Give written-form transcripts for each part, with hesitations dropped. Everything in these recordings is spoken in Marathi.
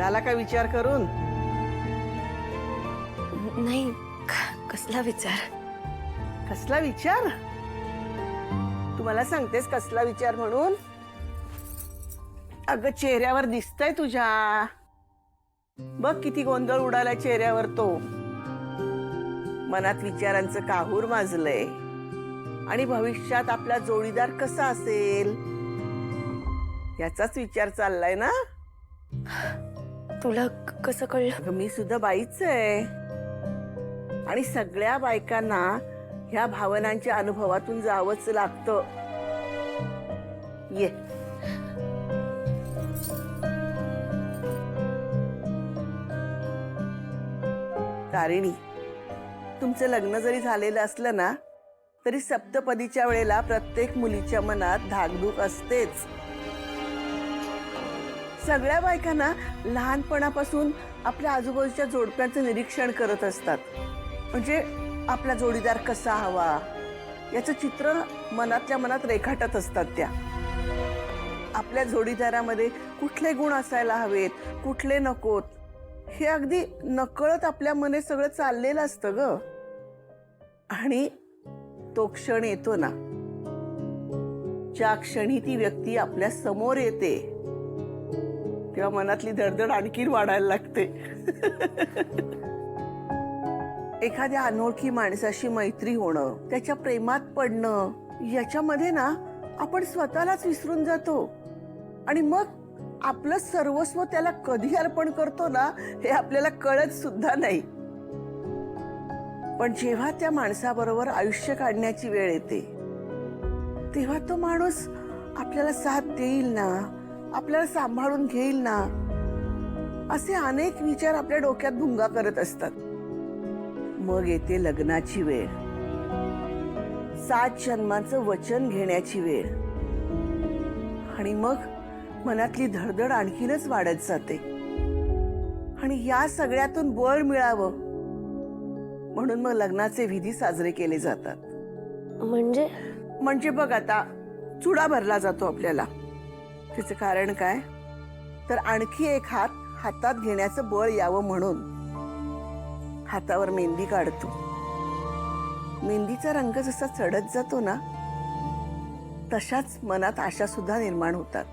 झाला का विचार करून? नाही, कसला विचार? कसला विचार? तुम्हाला सांगतेस कसला विचार म्हणून? अगं चेहऱ्यावर दिसतंय तुझ्या. बघ किती गोंधळ उडाला चेहऱ्यावर तो. मनात विचारांचं काहूर माजलंय. आणि भविष्यात आपला जोडीदार कसा असेल याचाच विचार चाललाय ना? तुला कसं कळलं? अगं मी सुद्धा बाईच आहे. आणि सगळ्या बायकांना ह्या भावनांच्या अनुभवातून जावंच लागतं. ये. तारिणी, तुमचं लग्न जरी झालेलं असलं ना तरी सप्तपदीच्या वेळेला प्रत्येक मुलीच्या मनात धाकधूक असतेच. सगळ्या बायकांना लहानपणापासून आपल्या आजूबाजूच्या जोडप्यांचं निरीक्षण करत असतात. म्हणजे आपला जोडीदार कसा हवा याचं चित्र मनातल्या मनात रेखाटत असतात त्या. आपल्या जोडीदारामध्ये कुठले गुण असायला हवेत, कुठले नकोत, हे अगदी नकळत आपल्या मने सगळं चाललेलं असतं ग. आणि तो क्षण येतो ना, ज्या क्षणी ती व्यक्ती आपल्या समोर येते तेव्हा मनातली धडधड आणखीन वाढायला लागते. एखाद्या अनोळखी माणसाशी मैत्री होणं, त्याच्या प्रेमात पडणं, याच्यामध्ये ना आपण स्वतःलाच विसरून जातो. आणि मग आपलं सर्वस्व त्याला कधी अर्पण करतो ना हे आपल्याला कळत सुद्धा नाही. पण जेव्हा त्या माणसाबरोबर आयुष्य काढण्याची वेळ येते तेव्हा तो माणूस आपल्याला साथ देईल ना, आपल्याला सांभाळून घेईल ना, असे अनेक विचार आपल्या डोक्यात भुंगा करत असतात. मग येते लग्नाची वेळ, 7 जन्माचं वचन घेण्याची वेळ. आणि मग मनातली धडधड आणखीनच वाढत जाते. आणि या सगळ्यातून बळ मिळावं म्हणून मग लग्नाचे विधी साजरे केले जातात. म्हणजे बघ, आता चुडा भरला जातो आपल्याला. त्याचं कारण काय? तर आणखी एक हात हातात घेण्याचं बळ यावं म्हणून. हातावर मेहंदी काढतो. मेहंदीचा रंग जसा चढत जातो ना तशाच मनात आशा सुद्धा निर्माण होतात.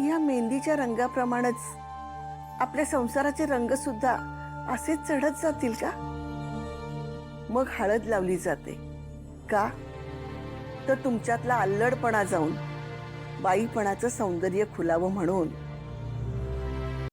या मेहंदीच्या रंगाप्रमाणेच आपल्या संसाराचे रंग सुद्धा असेच चढत जातील का? मग हळद लावली जाते. का? तर तुमच्यातला अल्लडपणा जाऊन बाईपणाचं सौंदर्य खुलावं म्हणून.